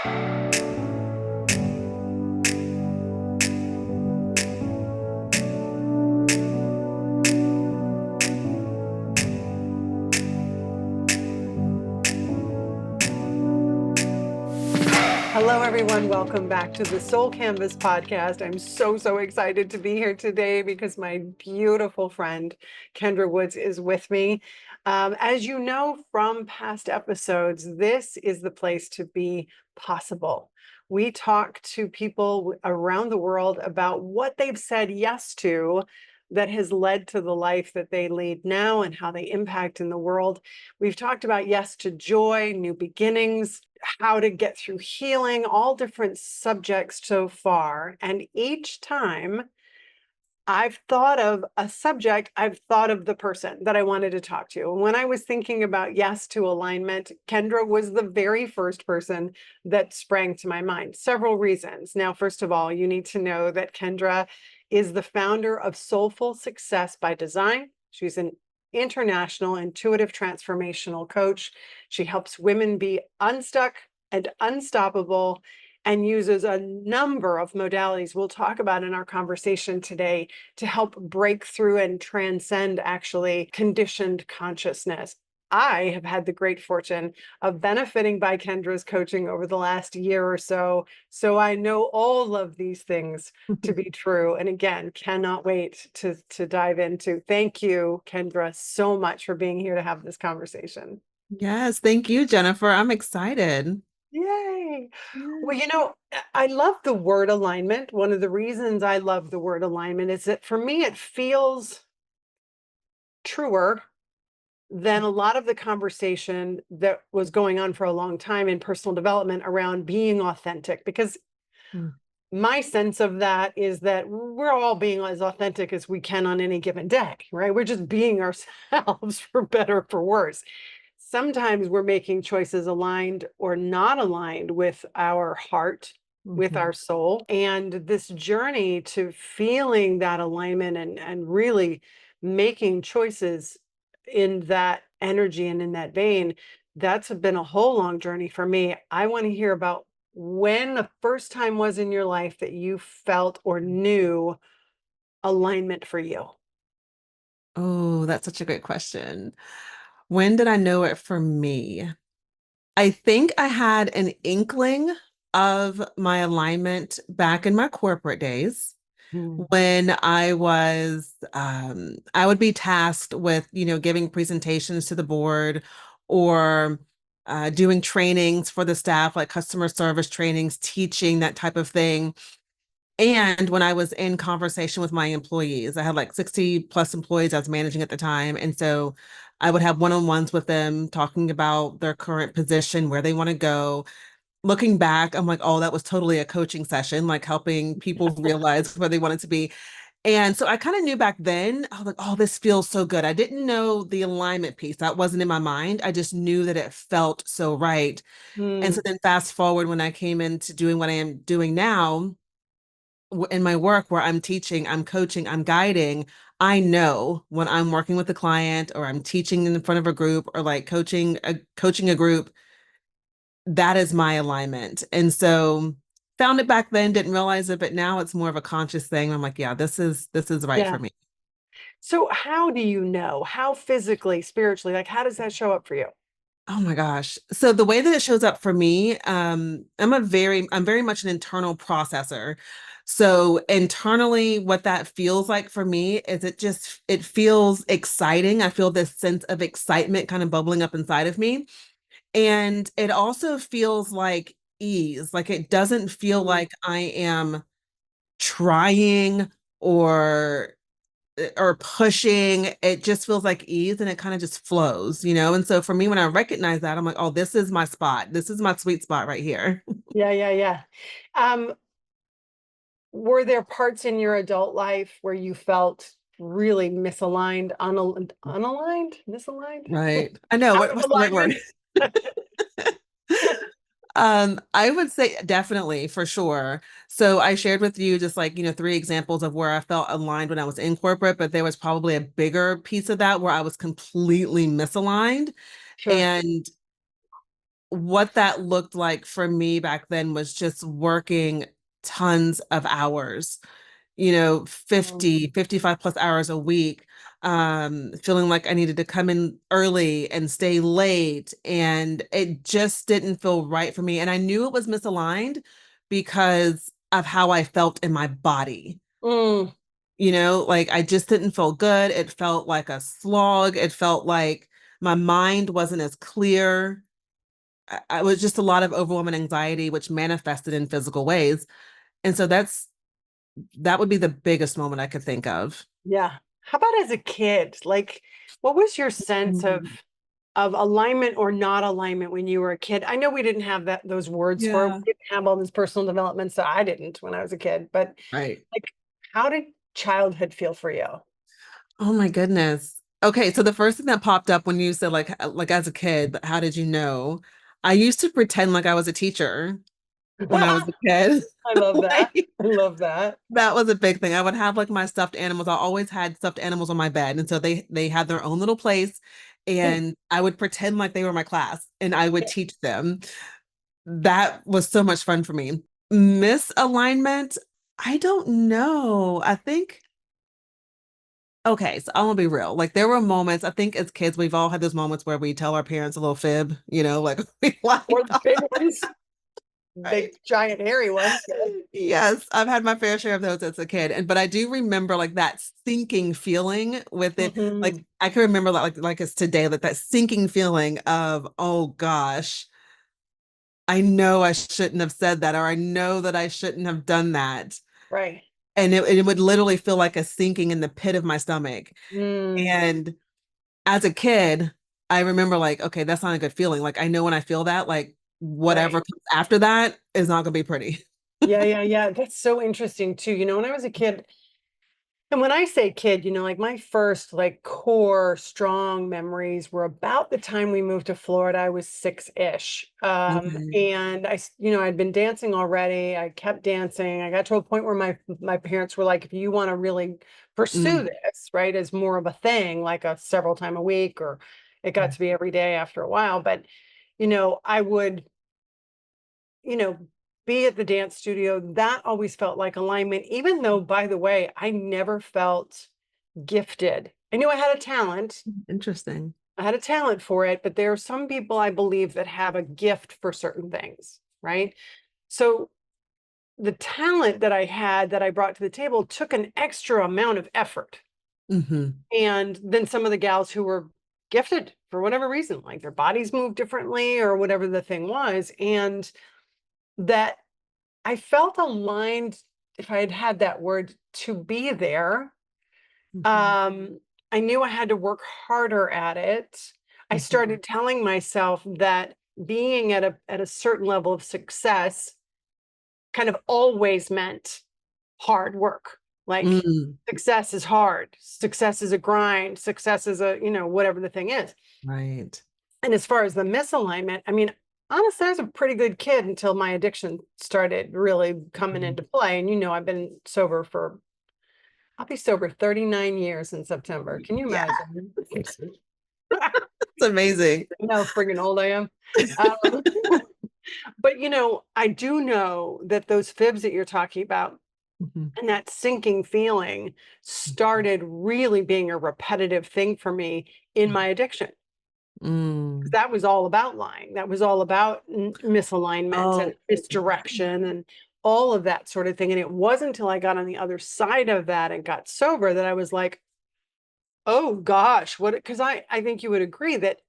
Hello, everyone. Welcome back to the Soul Canvas podcast. I'm so excited to be here today because my beautiful friend, Kendra Woods, is with me. As you know from past episodes, this is the place to be possible. We talk to people around the world about what they've said yes to that has led to the life that they lead now and how they impact in the world. We've talked about yes to joy, new beginnings, how to get through healing, all different subjects so far. And each time I've thought of a subject, I've thought of the person that I wanted to talk to. And when I was thinking about yes to alignment, Kendra was the very first person that sprang to my mind. Several reasons. Now, first of all, you need to know that Kendra is the founder of Soulful Success by Design. She's an international intuitive transformational coach. She helps women be unstuck and unstoppable and uses a number of modalities we'll talk about in our conversation today to help break through and transcend actually conditioned consciousness. I have had the great fortune of benefiting by Kendra's coaching over the last year or so. So I know all of these things to be true. And again, cannot wait to dive into. Thank you, Kendra, so much for being here to have this conversation. Yes, thank you, Jenifer. I'm excited. Yay. Well, Yeah. you know, I love the word alignment. One of the reasons I love the word alignment is that for me, it feels truer than a lot of the conversation that was going on for a long time in personal development around being authentic. Because Mm. my sense of that is that we're all being as authentic as we can on any given day, right? We're just being ourselves for better or for worse. Sometimes we're making choices aligned or not aligned with our heart, with Mhm. our soul. And this journey to feeling that alignment and really making choices in that energy and in that vein, that's been a whole long journey for me. I want to hear about when the first time was in your life that you felt or knew alignment for you. Oh, that's such a great question. When did I know it for me? I think I had an inkling of my alignment back in my corporate days Hmm. when I would be tasked with, giving presentations to the board or doing trainings for the staff, like customer service trainings, teaching, that type of thing. And when I was in conversation with my employees, I had like 60 plus employees I was managing at the time. And so I would have one-on-ones with them talking about their current position, where they want to go. Looking back, I'm like, oh, that was totally a coaching session, like helping people realize where they wanted to be. And so I kind of knew back then, I was like, oh, this feels so good. I didn't know the alignment piece. That wasn't in my mind. I just knew that it felt so right. And Hmm. so then fast forward when I came into doing what I am doing now, in my work where I'm teaching, I'm coaching, I'm guiding, I know when I'm working with a client or I'm teaching in front of a group or like coaching a group, that is my alignment. And so found it back then, didn't realize it, but now it's more of a conscious thing. I'm like, yeah, this is right for Yeah. me. So how do you know? How physically, spiritually, like how does that show up for you? Oh my gosh. So the way that it shows up for me, I'm very much an internal processor. So internally, what that feels like for me is it feels exciting. I feel this sense of excitement kind of bubbling up inside of me. And it also feels like ease. Like it doesn't feel Mm. like I am trying or or pushing. It just feels like ease and it kind of just flows. And so for me, when I recognize that, I'm like, oh, this is my spot. This is my sweet spot right here. Yeah. Um, were there parts in your adult life where you felt really misaligned, unaligned, misaligned, Right. I know. out of What's the right word? alignment? I would say definitely for sure. So I shared with you just like, three examples of where I felt aligned when I was in corporate, but there was probably a bigger piece of that where I was completely misaligned. Sure. And what that looked like for me back then was just working tons of hours, 55 plus hours a week, feeling like I needed to come in early and stay late. And it just didn't feel right for me. And I knew it was misaligned because of how I felt in my body. Mm, Like I just didn't feel good. It felt like a slog. It felt like my mind wasn't as clear. I was just a lot of overwhelming anxiety, which manifested in physical ways. And so that would be the biggest moment I could think of. yeah. How about as a kid? Like, what was your sense Mm. of alignment or not alignment when you were a kid? I know we didn't have those words for it. Yeah. We didn't have all this personal development, so I didn't when I was a kid. But Right. like, how did childhood feel for you? Oh my goodness. Okay, so the first thing that popped up when you said like as a kid, how did you know? I used to pretend like I was a teacher when I was a kid. I love that. Like I love that. that was a big thing. I would have like my stuffed animals. I always had stuffed animals on my bed, and so they had their own little place, and I would pretend like they were my class, and I would teach them. That was so much fun for me. Misalignment, I don't know. I think okay, so I'm gonna be real. Like there were moments, I think as kids, we've all had those moments where we tell our parents a little fib, like we Or like the big ones, big right. giant hairy ones. Yes, I've had my fair share of those as a kid. But I do remember like that sinking feeling with it. Mhm. Like I can remember that like it's today, that sinking feeling of, oh gosh, I know I shouldn't have said that, or I know that I shouldn't have done that. Right. And it would literally feel like a sinking in the pit of my stomach. Mm, And as a kid, I remember like, okay, that's not a good feeling. Like I know when I feel that, like whatever right. comes after that is not gonna be pretty. Yeah, yeah, yeah. That's so interesting too. When I was a kid, and when I say kid, like my first like core strong memories were about the time we moved to Florida. I was six-ish. Okay. And I'd been dancing already. I kept dancing. I got to a point where my parents were like, if you want to really pursue Mm. this, right, as more of a thing, like a several time a week, or it got to be every day after a while. But, I would you know, be at the dance studio, that always felt like alignment, even though, by the way, I never felt gifted. I knew I had a talent. Interesting. I had a talent for it, but there are some people I believe that have a gift for certain things, right? So the talent that I had that I brought to the table took an extra amount of effort. Hmm. And then some of the gals who were gifted for whatever reason, like their bodies moved differently or whatever the thing was, and that I felt aligned, if I had had that word, to be there. Hmm. Um, I knew I had to work harder at it. I Hmm. started telling myself that being at a certain level of success kind of always meant hard work. Like Mm. success is hard, success is a grind, success is whatever the thing is. Right. And as far as the misalignment, I mean, honestly, I was a pretty good kid until my addiction started really coming Mhm. into play. And I've been sober I'll be sober 39 years in September. Can you Yeah, imagine? it's amazing. How friggin' old I am. Um, but I do know that those fibs that you're talking about Mhm. and that sinking feeling started really being a repetitive thing for me in my addiction. Mm. That was all about lying. That was all about misalignment and Oh, misdirection and all of that sort of thing. And it wasn't until I got on the other side of that and got sober that I was like, oh gosh, what? Because I think you would agree that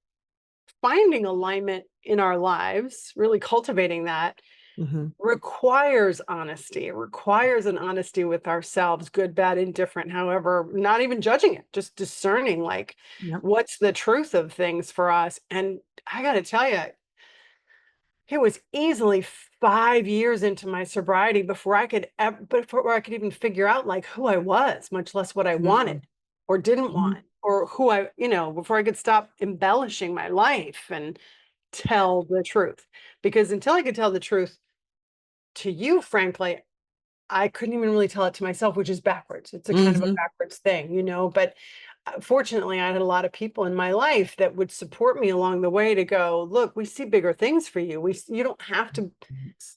finding alignment in our lives, really cultivating that, mhm. requires honesty. It requires an honesty with ourselves, good, bad, indifferent, however, not even judging it, just discerning like Yep. what's the truth of things for us. And I got to tell you, it was easily 5 years into my sobriety before I could even figure out, like, who I was, much less what I Mm. wanted or didn't Mhm. want, or who before I could stop embellishing my life and tell the truth. Because until I could tell the truth to you, frankly, I couldn't even really tell it to myself, which is backwards. It's a kind of a Mhm. backwards thing, but fortunately, I had a lot of people in my life that would support me along the way to go, look, we see bigger things for you. You don't have to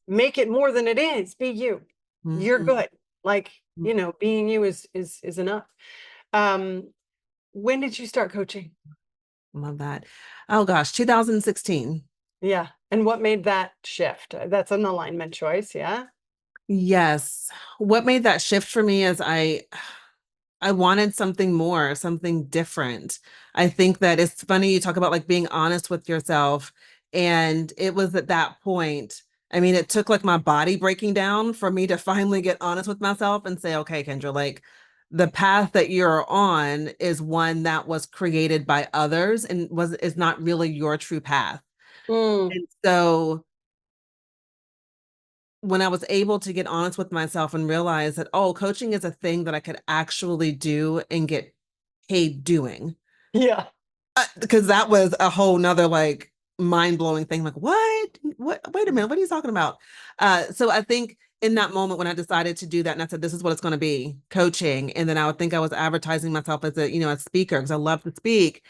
make it more than it is. Be you. You're Mhm. good. Like, being you is enough. Um, when did you start coaching? Love that. Oh gosh, 2016. Yeah. And what made that shift? That's an alignment choice. Yeah. Yes. What made that shift for me is I wanted something more, something different. I think that it's funny you talk about like being honest with yourself. And it was at that point, I mean, it took like my body breaking down for me to finally get honest with myself and say, okay, Kendra, like the path that you're on is one that was created by others and was is not really your true path. Mm, And so when I was able to get honest with myself and realize that, oh, coaching is a thing that I could actually do and get paid doing. yeah. Because that was a whole nother like mind-blowing thing. Like, what? Wait a minute, what are you talking about? So I think in that moment when I decided to do that and I said, this is what it's going to be, coaching. And then I would think I was advertising myself as a speaker because I love to speak.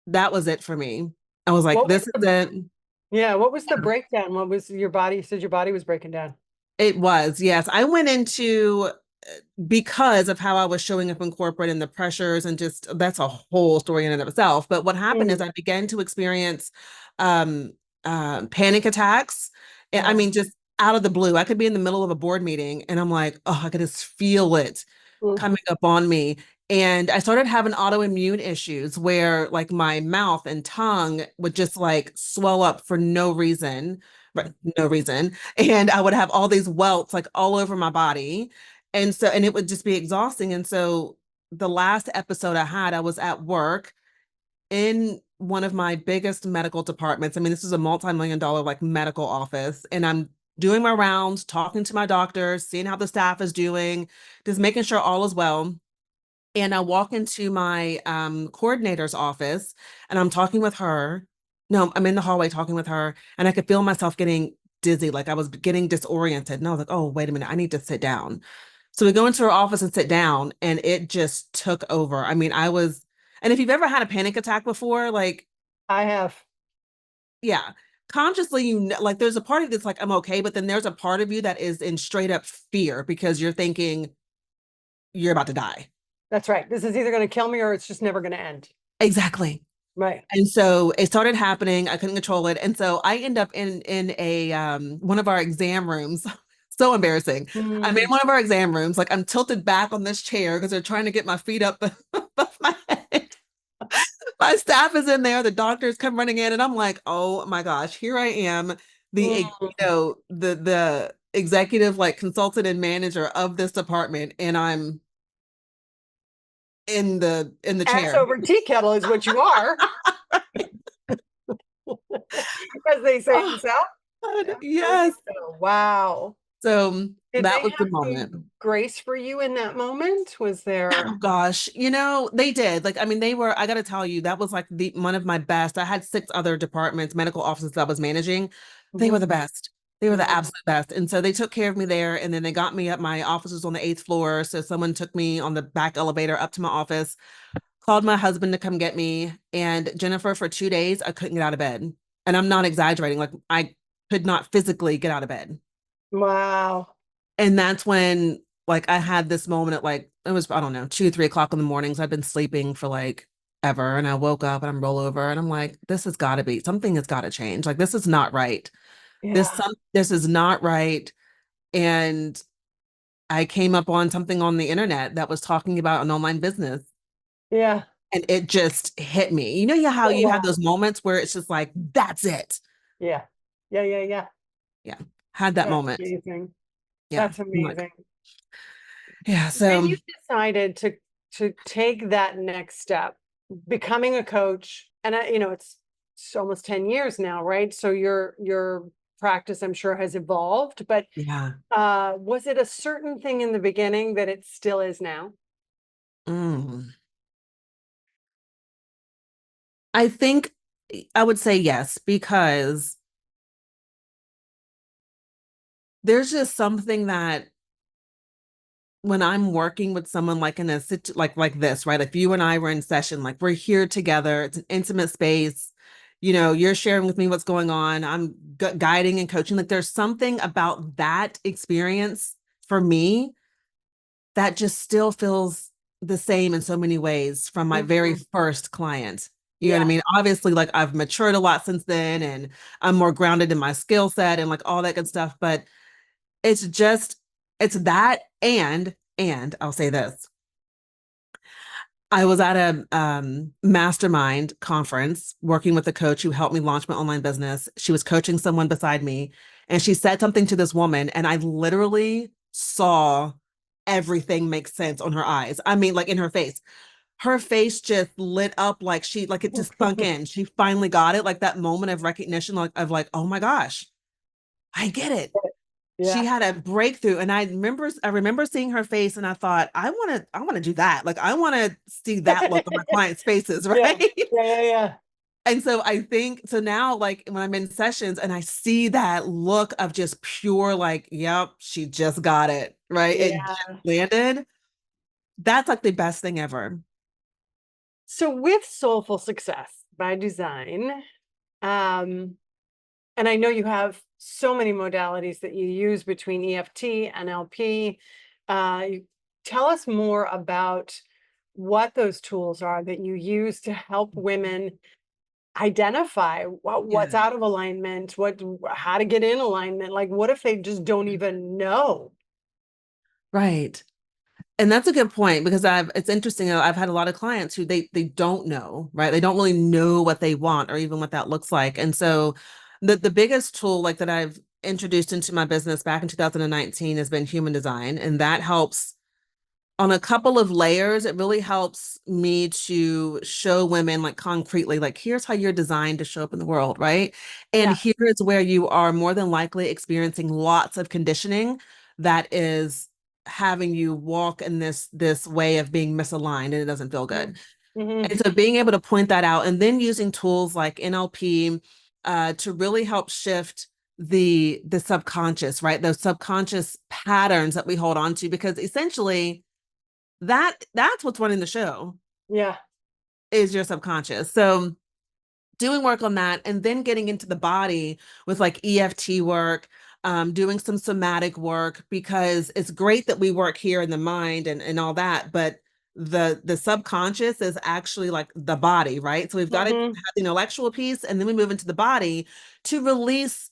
That was it for me. I was like, What was this is the, it. yeah, what was the breakdown? What was your body? You said your body was breaking down. It was, yes. I went into because of how I was showing up in corporate and the pressures and just that's a whole story in and of itself. But what happened is Mm, I began to experience um, panic attacks. I uh, mean, just out of the blue, I could be in the middle of a board meeting and I'm like, oh, I could just feel it mm, coming up on me. And I started having autoimmune issues where like my mouth and tongue would just like swell up for no reason, right? No reason. And I would have all these welts like all over my body. And it would just be exhausting. And so the last episode I had, I was at work in one of my biggest medical departments. I mean, this is a multi-million dollar like medical office, and I'm doing my rounds, talking to my doctors, seeing how the staff is doing, just making sure all is well. And I walk into my coordinator's office and I'm talking with her. No, I'm in the hallway talking with her, and I could feel myself getting dizzy, like I was getting disoriented. And I was like, oh, wait a minute, I need to sit down. So we go into her office and sit down, and it just took over. I mean, and if you've ever had a panic attack before, like, I have. yeah, consciously, like, there's a part of you that's like, I'm okay. But then there's a part of you that is in straight up fear because you're thinking you're about to die. That's right. This is either going to kill me or it's just never going to end. Exactly. Right. And so it started happening. I couldn't control it. And so I end up in a one of our exam rooms. So embarrassing. I'm in Mm, one of our exam rooms. Like I'm tilted back on this chair because they're trying to get my feet up above my head. My staff is in there. The doctors come running in, and I'm like, oh my gosh, here I am, mm. the executive like consultant and manager of this department, and I'm in the Ass chair. over tea kettle is what you are, as they say in Oh the South. God, Ass over tea yes. kettle. Wow. So Did they that was the have moment. some grace for you in that moment? Was there? Oh gosh, they did. Like, I mean, I gotta tell you, that was like the one of my best. I had six other departments, medical offices that I was managing. They were Mhm, the best. They were the mhm. absolute best. And so they took care of me there. And then they got me up. My office was on the eighth floor. So someone took me on the back elevator up to my office, called my husband to come get me. And Jenifer, for 2 days, I couldn't get out of bed. And I'm not exaggerating. Like I could not physically get out of bed. Wow. And that's when like I had this moment at like it was, I don't know, 2, 3 o'clock in the mornings. I've been sleeping for like ever. And I woke up and I'm roll over and I'm like, this has got to be something has got to change. Like this is not right. Yeah. This is not right. And I came up on something on the internet that was talking about an online business. Yeah. And it just hit me. You know how Oh, you have wow. those moments where it's just like, that's it. Yeah. Yeah. Yeah. Yeah. Yeah. Had that That's moment. amazing. Yeah. That's I'm like, amazing. yeah. When So you decided to take that next step, becoming a coach, and it's almost 10 years now, right? So your practice, I'm sure, has evolved, but yeah. was it a certain thing in the beginning that it still is now? Mm. I think I would say yes, because there's just something that when I'm working with someone like in a like this, right? If you and I were in session, like we're here together, it's an intimate space. You're sharing with me what's going on. I'm guiding and coaching. Like there's something about that experience for me that just still feels the same in so many ways from my very Mhm. first client. You know what I Yeah. mean? Obviously, like I've matured a lot since then and I'm more grounded in my skill set and like all that good stuff. But it's just, it's that and I'll say this. I was at a mastermind conference working with a coach who helped me launch my online business. She was coaching someone beside me, and she said something to this woman, and I literally saw everything make sense on her eyes. I mean, like in her face. Her face just lit up like it just sunk in. She finally got it, like that moment of recognition, like, oh my gosh, I get it. She Yeah. had a breakthrough, and I remember seeing her face, and I thought I want to do that. Like I want to see that look on my clients' faces, Yeah. right? Yeah. Yeah. Yeah. And so I think so now, like when I'm in sessions and I see that look of just pure like, yep, she just got it, right? It just Yeah. landed. That's like the best thing ever. So with Soulful Success by Design, um, and I know you have so many modalities that you use between EFT, NLP. Tell us more about what those tools are that you use to help women identify what's Yeah. out of alignment, how to get in alignment. Like, what if they just don't even know? Right. And that's a good point because it's interesting. I've had a lot of clients who they don't know, right? They don't really know what they want or even what that looks like. And so the biggest tool like that I've introduced into my business back in 2019 has been human design. And that helps on a couple of layers. It really helps me to show women like concretely, like here's how you're designed to show up in the world, right? And Yeah. here is where you are more than likely experiencing lots of conditioning that is having you walk in this way of being misaligned and it doesn't feel good. Mm-hmm. And so being able to point that out and then using tools like NLP to really help shift the subconscious, right? Those subconscious patterns that we hold on to, because essentially that's what's running the show Yeah. is your subconscious. So doing work on that and then getting into the body with like EFT work, doing some somatic work, because it's great that we work here in the mind and all that, but the subconscious is actually like the body, right? So we've got to have Mm-hmm. the intellectual piece and then we move into the body to release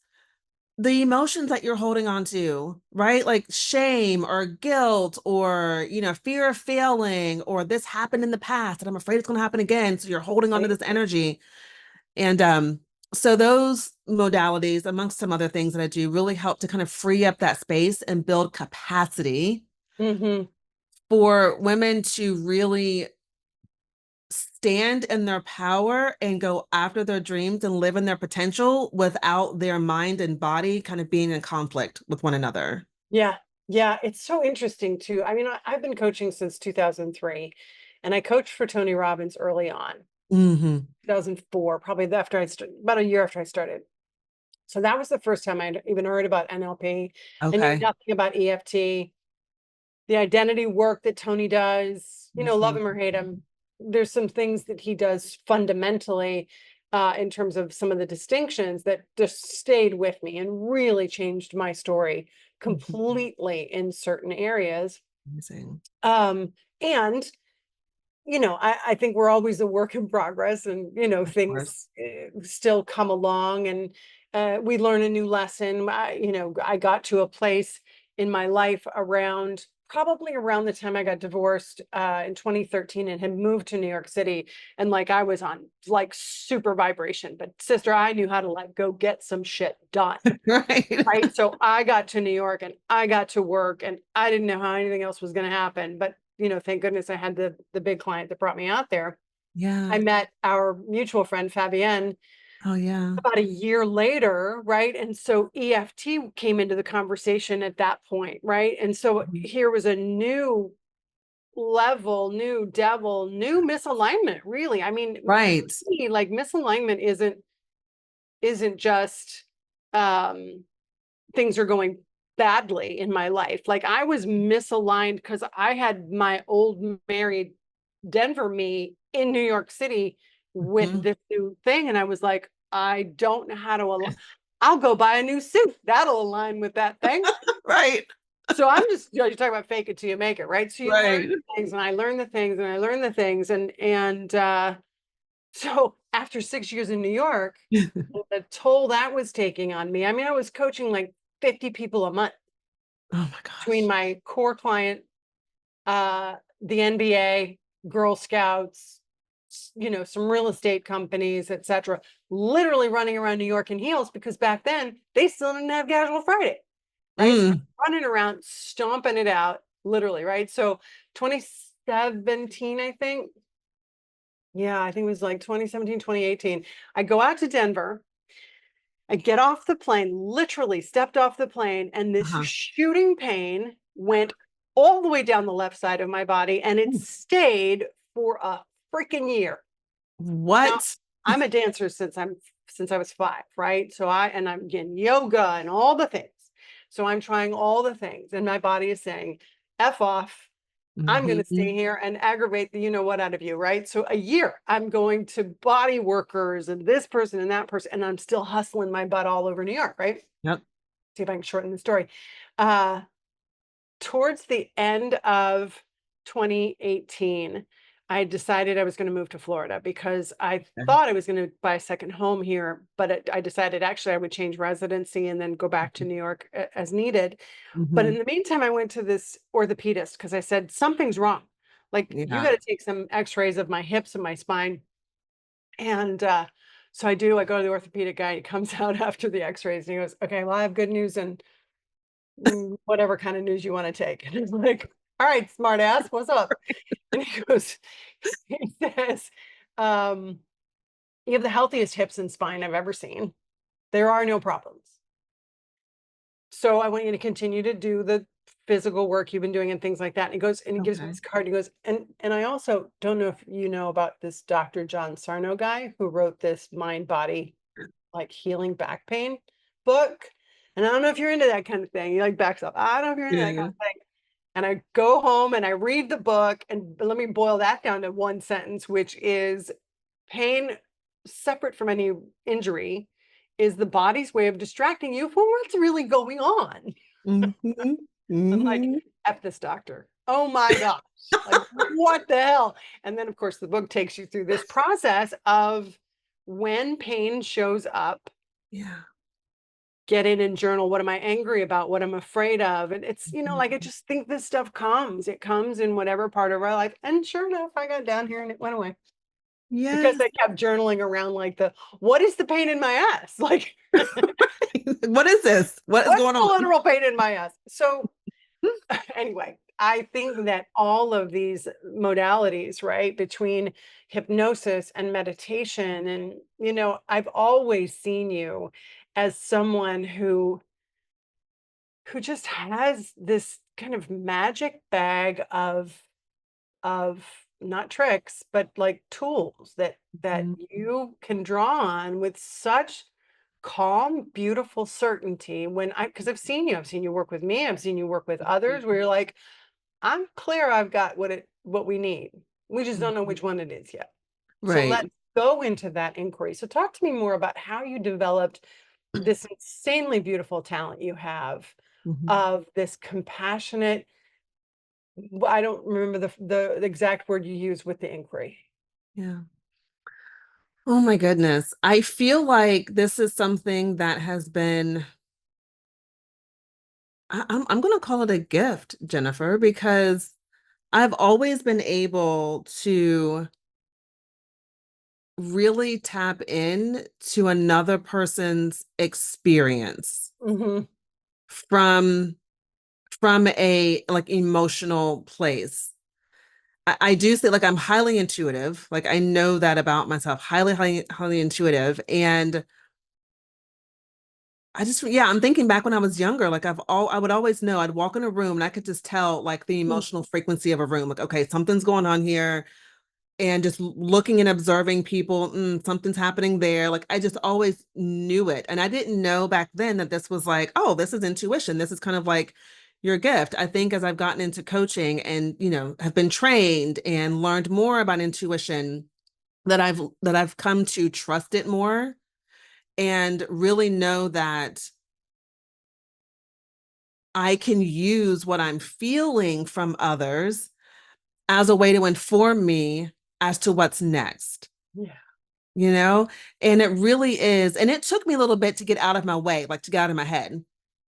the emotions that you're holding on to, right? Like shame or guilt or, fear of failing or this happened in the past and I'm afraid it's going to happen again. So you're holding on to Right. this energy. And so those modalities, amongst some other things that I do, really help to kind of free up that space and build capacity Mm-hmm. for women to really stand in their power and go after their dreams and live in their potential without their mind and body kind of being in conflict with one another. Yeah. Yeah. It's so interesting too. I mean, I've been coaching since 2003, and I coached for Tony Robbins early on, Hmm. 2004, probably after about a year after I started. So that was the first time I'd even heard about NLP. I knew Okay. nothing about EFT. The identity work that Tony does, love Mhm. him or hate him, there's some things that he does fundamentally in terms of some of the distinctions that just stayed with me and really changed my story Mhm. completely in certain areas. Amazing. Um, and I think we're always a work in progress, and Of course. things still come along, and we learn a new lesson. I got to a place in my life probably around the time I got divorced in 2013 and had moved to New York City, and like I was on like super vibration, but sister, I knew how to like go get some shit done. Right. Right. So I got to New York and I got to work, and I didn't know how anything else was going to happen. But, thank goodness I had the big client that brought me out there. I Yeah. met our mutual friend, Fabienne, Oh, yeah. about a year later. Right. And so EFT came into the conversation at that point. Right. And so Mhm. here was a new level, new devil, new misalignment, really. I mean, Right. really, like misalignment isn't just, um, things are going badly in my life. Like I was misaligned because I had my old married Denver me in New York City with Mhm. this new thing. And I was like, I don't know how to I'll go buy a new suit. That'll align with that thing. Right. So I'm just, you talk about fake it till you make it, right? So you learn Right. the things and I learned the things and I learned the things. So after 6 years in New York, the toll that was taking on me. I mean, I was coaching like 50 people a month Oh my between gosh. my core client, the NBA, Girl Scouts, some real estate companies, etc. Literally running around New York in heels because back then they still didn't have Casual Friday, right? So Mm. running around, stomping it out, literally, right? So 2017, I think. Yeah, I think it was like 2017, 2018. I go out to Denver. I get off the plane, literally stepped off the plane, and this Uh-huh. shooting pain went all the way down the left side of my body, and it Mm. stayed for a freaking year. Now, What? I'm a dancer since I was 5, right? So I'm getting yoga and all the things. So I'm trying all the things, and my body is saying, F off. I'm going to stay Mhm. here and aggravate the you know what out of you, right? So a year, I'm going to body workers and this person and that person, and I'm still hustling my butt all over New York, right? Yep. See if I can shorten the story. Uh, Towards the end of 2018, I decided I was going to move to Florida because I Okay. thought I was going to buy a second home here, but I decided actually I would change residency and then go back to New York as needed. But in Mhm. the meantime, I went to this orthopedist because I said, something's wrong. Like, you Yeah. got to take some x-rays of my hips and my spine. And so I do. I go to the orthopedic guy. He comes out after the x-rays and he goes, okay, well, I have good news and whatever kind of news you want to take. And I'm like, all right, smart ass, what's up? And he goes, he says, um, you have the healthiest hips and spine I've ever seen. There are no problems. So I want you to continue to do the physical work you've been doing and things like that. And he goes, and he gives me Okay. this card. He goes, and I also don't know if you know about this Dr. John Sarno guy who wrote this mind body like healing back pain book. And I don't know if you're into that kind of thing. He like backs up. I don't know if you're into Yeah, that kind yeah. of thing. And I go home and I read the book, and let me boil that down to one sentence, which is pain separate from any injury is the body's way of distracting you from what's really going on. Mhm. I'm like, Mhm. F this doctor. Oh my gosh. Like, what the hell? And then, of course, the book takes you through this process of when pain shows up, Yeah. get in and journal. What am I angry about? What I'm afraid of? And it's, like I Mhm. just think this stuff comes. It comes in whatever part of our life. And sure enough, I got down here and it went away because Yes. I kept journaling around like what is the pain in my ass? Like, What is this? What is what's going the on? literal pain in my ass? So anyway, I think that all of these modalities, right, between hypnosis and meditation, and, I've always seen you as someone who just has this kind of magic bag of not tricks, but like tools that Mhm. you can draw on with such calm, beautiful certainty when because I've seen you work with me, I've seen you work with others where you're like, I'm clear I've got what we need. We just don't know Mhm. which one it is yet. So let's Right. go into that inquiry. So talk to me more about how you developed this insanely beautiful talent you have Mhm. of this compassionate, I don't remember the exact word you use with the inquiry. Yeah. Oh my goodness. I feel like this is something that has been, I'm going to call it a gift, Jenifer, because I've always been able to really tap in to another person's experience Mhm. from a like emotional place. I do say like I'm highly intuitive. Like I know that about myself, highly intuitive. And yeah, I'm thinking back when I was younger, like I would always know, I'd walk in a room and I could just tell like the Mm. emotional frequency of a room. Like, okay, something's going on here. and just looking and observing people, something's happening there. Like I just always knew it. And I didn't know back then that this was like, oh, this is intuition. This is kind of like your gift. I think as I've gotten into coaching and, have been trained and learned more about intuition, that I've come to trust it more and really know that I can use what I'm feeling from others as a way to inform me as to what's next. Yeah. you know? And it really is. And it took me a little bit to get out of my way, like to get out of my head.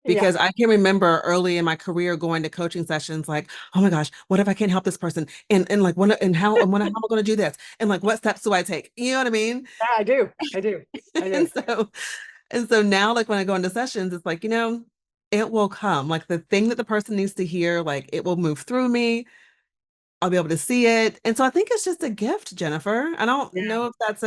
Yeah. Because I can remember early in my career going to coaching sessions like, oh my gosh, what if I can't help this person? And like when and how am I going to do this? And like what steps do I take? You know what I mean? Yeah, I do. I do. I do. And so now like when I go into sessions, it's like, it will come. Like the thing that the person needs to hear, like it will move through me. I'll be able to see it. And so I think it's just a gift, Jenifer. I don't Yeah. know if that's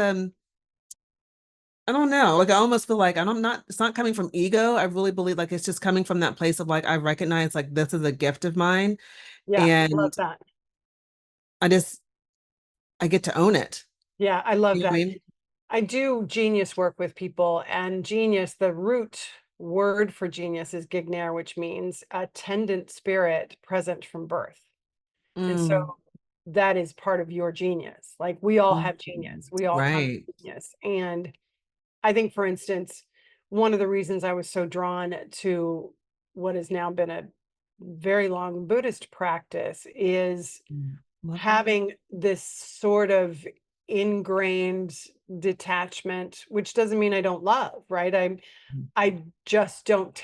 I don't know. Like I almost feel like I'm not, it's not coming from ego. I really believe like it's just coming from that place of like I recognize like this is a gift of mine Yeah. Love and that. I just I get to own it. Yeah, I love You know what that. I mean? I do genius work with people, and genius, the root word for genius is gignaire, which means attendant spirit present from birth. And so Mm, that is part of your genius. Like we all mm, have genius. We all come right. with genius. And I think, for instance, one of the reasons I was so drawn to what has now been a very long Buddhist practice is Love that. having this sort of ingrained detachment, which doesn't mean I don't love, right? I just don't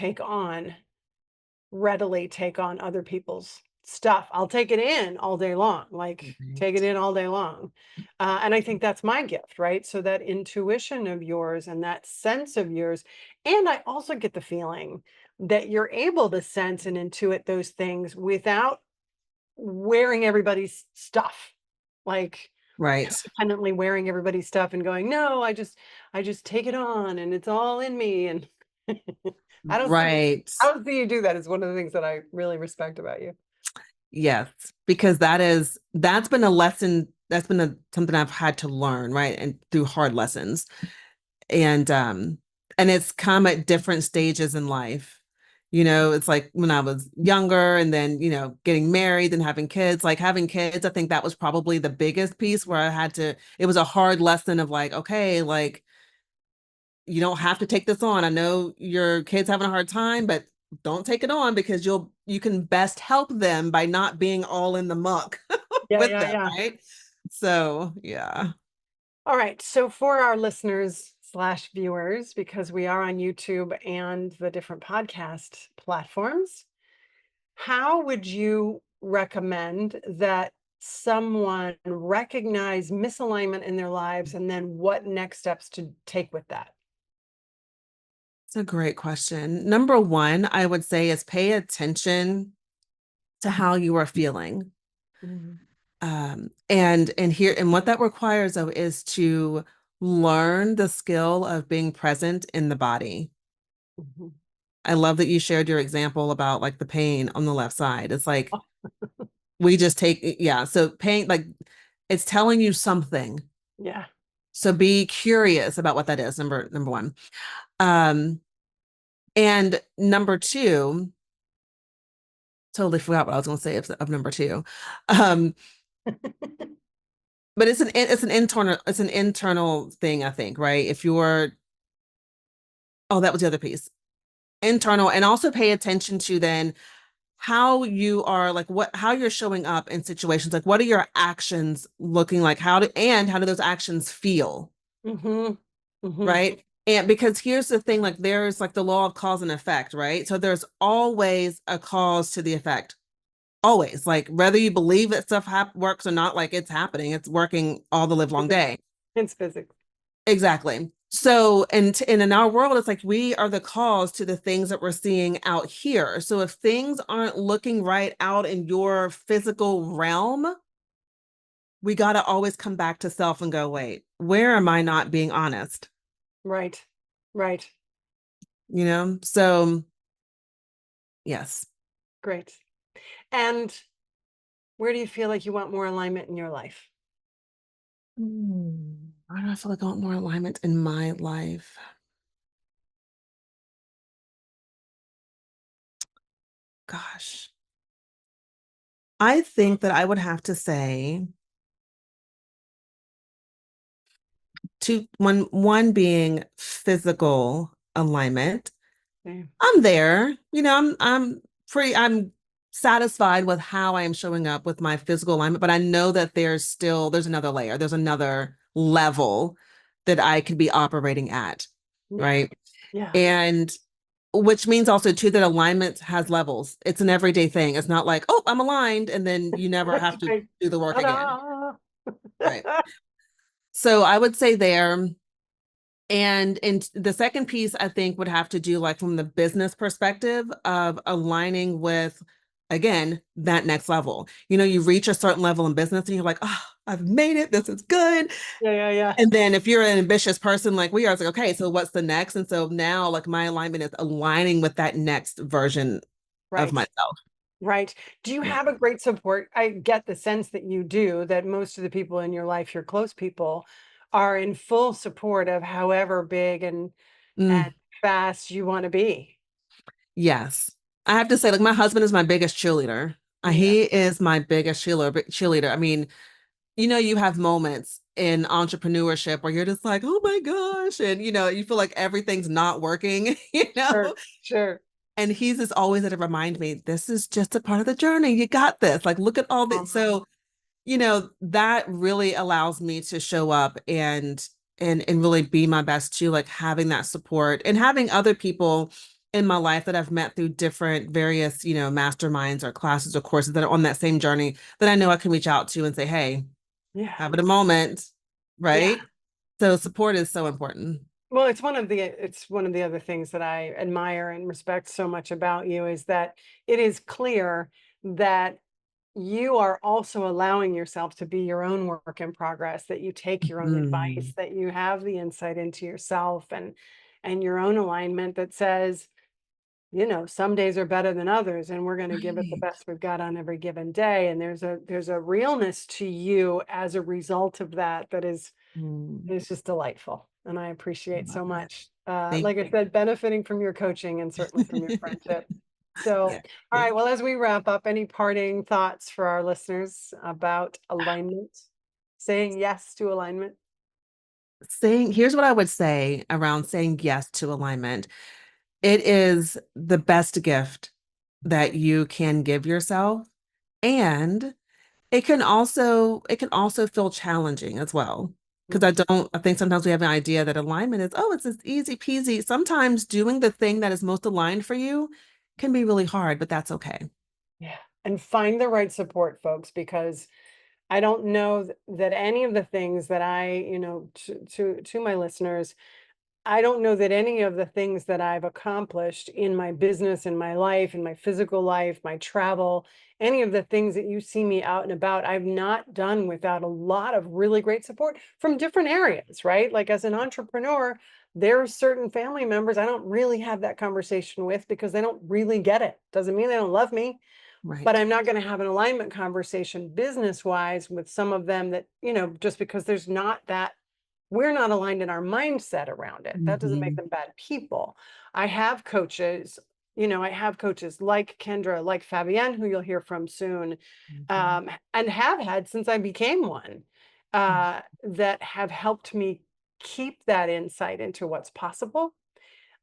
readily take on other people's stuff. I'll take it in all day long, like take it Right. in all day long. And I think that's my gift, right? So that intuition of yours and that sense of yours. And I also get the feeling that you're able to sense and intuit those things without wearing everybody's stuff, like Right. independently wearing everybody's stuff and going, no, I just take it on and it's all in me. And I don't see Right. I don't see you do that. Is one of the things that I really respect about you. Yes, because that's been a lesson, that's been something I've had to learn, right? And through hard lessons. And it's come at different stages in life. It's like when I was younger and then, getting married and having kids. Like having kids, I think that was probably the biggest piece where it was a hard lesson of like, okay, like you don't have to take this on. I know your kid's having a hard time, but don't take it on because you can best help them by not being all in the muck Yeah, with yeah, them, yeah. right? So, yeah. All right. So for our listeners slash viewers, because we are on YouTube and the different podcast platforms, how would you recommend that someone recognize misalignment in their lives and then what next steps to take with that? It's a great question. Number one, I would say is pay attention to how you are feeling. Mhm, And what that requires though is to learn the skill of being present in the body. mhm. I love that you shared your example about like the pain on the left side. It's like Oh, we just take, yeah. So pain, like it's telling you something. yeah. So be curious about what that is. Number one. Um, and number two, totally forgot what I was going to say of number two. Um, but it's an internal thing, I think, right? If you're, oh, that was the other piece. Internal, and also pay attention to then how you are like how you're showing up in situations. Like what are your actions looking like? How do those actions feel? Hmm. Hmm. Right? And because here's the thing, like there's like the law of cause and effect, right? So there's always a cause to the effect. Always, like whether you believe that stuff works or not, like it's happening, it's working all the live long Physics. day. It's physics. Exactly. So, and in our world, it's like we are the cause to the things that we're seeing out here. So if things aren't looking right out in your physical realm, we got to always come back to self and go, wait, where am I not being honest? Right. Right. So yes. Great. And where do you feel like you want more alignment in your life? Why do I feel like I want more alignment in my life? Gosh. I think that I would have to say one being physical alignment. Yeah. I'm there. I'm satisfied with how I am showing up with my physical alignment, but I know that there's another layer, there's another level that I could be operating at, Yeah. right? Yeah. And which means also too that alignment has levels. It's an everyday thing. It's not like, oh, I'm aligned, and then you never That's have to right. do the work again. Ta-da! Right. So I would say there. And the second piece, I think, would have to do like from the business perspective of aligning with, again, that next level. You reach a certain level in business and you're like, oh, I've made it. This is good. Yeah, yeah, yeah. And then if you're an ambitious person like we are, it's like, okay, so what's the next? And so now like my alignment is aligning with that next version of Right. myself. Right. Do you Yeah. have a great support? I get the sense that you do, that most of the people in your life, your close people, are in full support of however big and Mm, fast you want to be. yes. I have to say, like, my husband is my biggest cheerleader. Yeah. He is my biggest cheerleader. I mean, you have moments in entrepreneurship where you're just like, oh my gosh. And, you feel like everything's not working, Sure. Sure. and he's just always there to remind me, this is just a part of the journey. You got this. Like, look at all the, Um, so, that really allows me to show up and really be my best too, like having that support and having other people in my life that I've met through different various, masterminds or classes or courses that are on that same journey that I know I can reach out to and say, hey, yeah. having a moment, Yeah. right? So support is so important. Well, it's one of the other things that I admire and respect so much about you is that it is clear that you are also allowing yourself to be your own work in progress, that you take your own advice, Mm, that you have the insight into yourself and your own alignment that says, some days are better than others and we're going to give it the right. best we've got on every given day. And there's a realness to you as a result of that is Mm, it's just delightful, and I I appreciate love so that. much, Thank like I said, benefiting from your coaching and certainly from your you. friendship. So, Yeah. all Yeah. right, well, as we wrap up, any parting thoughts for our listeners about alignment? Saying yes to alignment? Here's what I would say around saying yes to alignment. It is the best gift that you can give yourself. And it can also feel challenging as well. Because Mm, I think sometimes we have an idea that alignment is, oh, it's just easy peasy. Sometimes doing the thing that is most aligned for you can be really hard, but that's okay. yeah, and find the right support, folks, because I don't know that any of the things that to my listeners, I don't know that any of the things that I've accomplished in my business, in my life, in my physical life, my travel, any of the things that you see me out and about, I've not done without a lot of really great support from different areas, right? Like as an entrepreneur, there are certain family members I don't really have that conversation with because they don't really get it. Doesn't mean they don't love me, but Right. I'm not going to have an alignment conversation business wise with some of them that, just because there's not that we're not aligned in our mindset around it. That doesn't make Mhm. them bad people. I have coaches, I have coaches like Kendra, like Fabienne, who you'll hear from soon, Mhm. and have had since I became one, Mhm. that have helped me keep that insight into what's possible,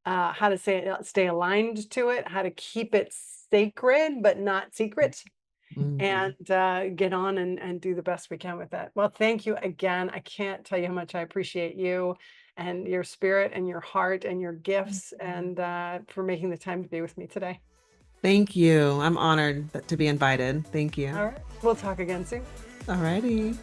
how to stay aligned to it, how to keep it sacred but not secret, Mhm. and get on and do the best we can with that. Well, thank you again. I can't tell you how much I appreciate you and your spirit and your heart and your gifts and for making the time to be with me today. Thank you. I'm honored to be invited. Thank you. All right. We'll talk again soon. Alrighty.